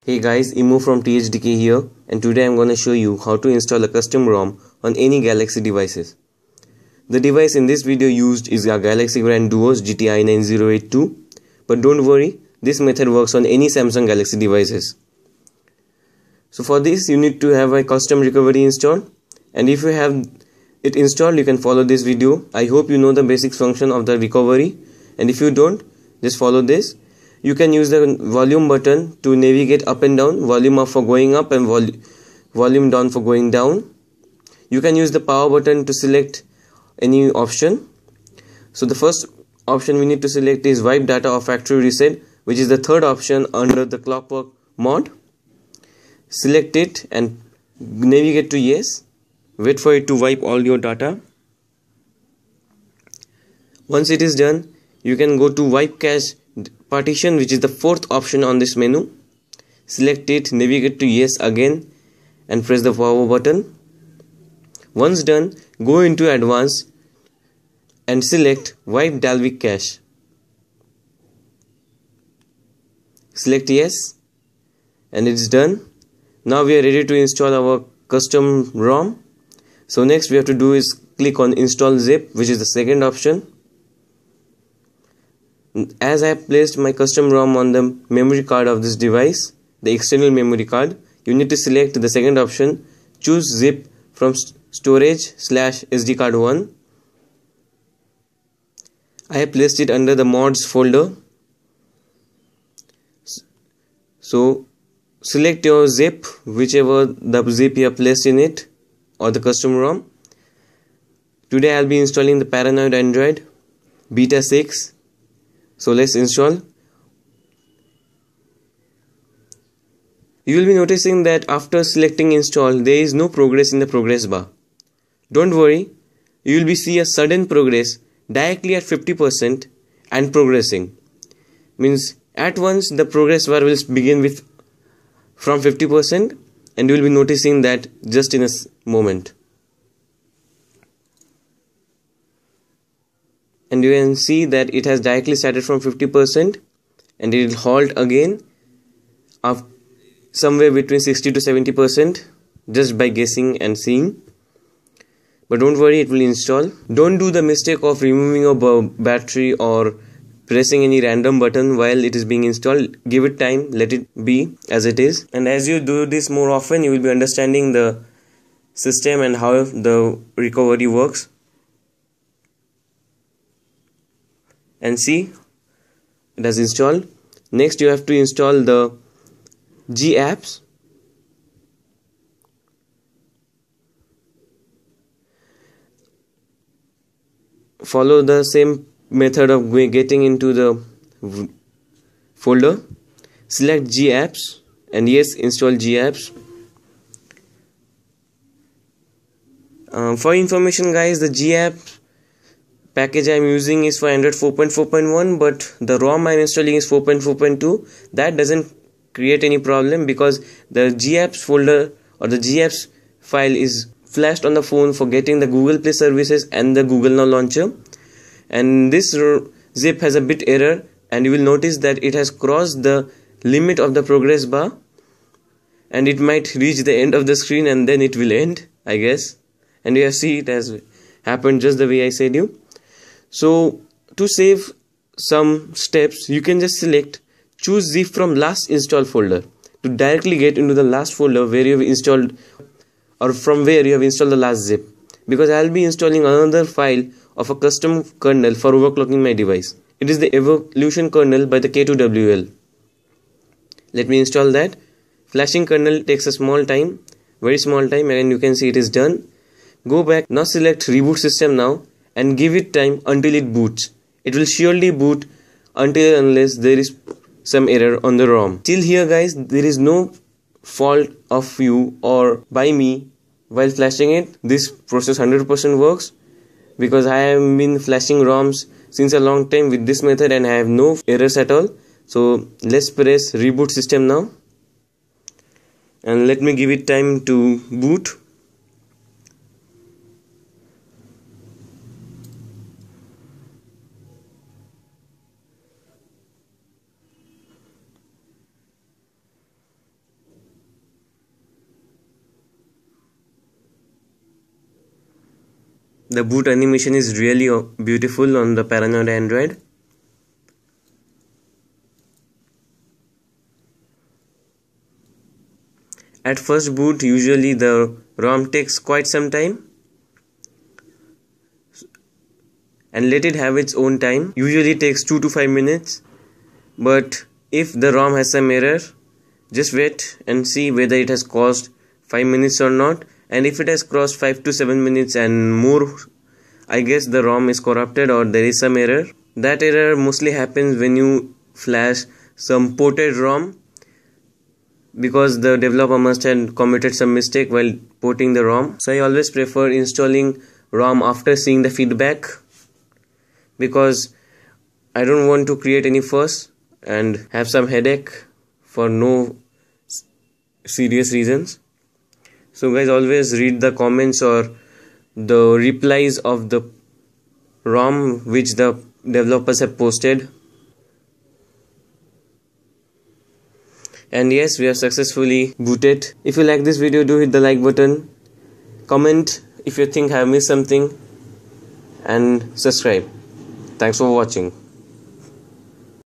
Hey guys, Imo from THDK here, and today I'm gonna show you how to install a custom ROM on any Galaxy devices. The device in this video used is a Galaxy Grand Duos GTI 9082, but don't worry, this method works on any Samsung Galaxy devices. So for this you need to have a custom recovery installed, and if you have it installed you can follow this video. I hope you know the basic function of the recovery, and if you don't, just follow this. You can use the volume button to navigate up and down, volume up for going up and volume down for going down. You can use the power button to select any option. So the first option we need to select is wipe data or factory reset, which is the third option under the clockwork mod. Select it and navigate to yes. Wait for it to wipe all your data. Once it is done, you can go to wipe cache partition, which is the fourth option on this menu. Select it, navigate to yes again and press the power button. Once done, go into advanced and select wipe Dalvik cache. Select yes and it's done. Now we are ready to install our custom ROM. So next we have to do is click on install zip, which is the second option. As I have placed my custom ROM on the memory card of this device, the external memory card, you need to select the second option, choose zip from storage/SD card 1. I have placed it under the mods folder. So select your zip, whichever the zip you have placed in it, or the custom ROM. Today I will be installing the Paranoid Android Beta 6. So let's install. You will be noticing that after selecting install, there is no progress in the progress bar. Don't worry, you will be see a sudden progress directly at 50% and progressing. Means at once the progress bar will begin with from 50%, and you will be noticing that just in a moment. And you can see that it has directly started from 50% and it will halt again of somewhere between 60 to 70% just by guessing and seeing. But don't worry, it will install. Don't do the mistake of removing your battery or pressing any random button while it is being installed. Give it time, let it be as it is. And as you do this more often, you will be understanding the system and how the recovery works. And see, it has installed. Next you have to install the G apps. Follow the same method of getting into the folder. Select G apps and yes, install G apps. For information guys, the G app package I am using is for Android 4.4.1, but the ROM I am installing is 4.4.2. That doesn't create any problem because the GApps folder or the GApps file is flashed on the phone for getting the Google Play services and the Google Now launcher. And this zip has a bit error, and you will notice that it has crossed the limit of the progress bar, and it might reach the end of the screen and then it will end, I guess. And you see it has happened just the way I said you. So to save some steps, you can just select choose zip from last install folder to directly get into the last folder where you have installed, or from where you have installed the last zip, because I will be installing another file of a custom kernel for overclocking my device. It is the Evolution kernel by the K2WL. Let me install that. Flashing kernel takes a small time, very small time, and you can see it is done. Go back, now select reboot system now and give it time until it boots. It will surely boot until unless there is some error on the ROM. Till here guys, there is no fault of you or by me while flashing it. This process 100% works because I have been flashing ROMs since a long time with this method and I have no errors at all. So let's press reboot system now and let me give it time to boot. The boot animation is really beautiful on the Paranoid Android. At first boot, usually the ROM takes quite some time, and let it have its own time. Usually takes 2 to 5 minutes. But if the ROM has some error, just wait and see whether it has caused 5 minutes or not. And if it has crossed 5 to 7 minutes and more, I guess the ROM is corrupted or there is some error. That error mostly happens when you flash some ported ROM, because the developer must have committed some mistake while porting the ROM. So I always prefer installing ROM after seeing the feedback, because I don't want to create any fuss and have some headache for no serious reasons. So guys, always read the comments or the replies of the ROM which the developers have posted. And yes, we have successfully booted. If you like this video, do hit the like button, comment if you think I have missed something, and subscribe. Thanks for watching.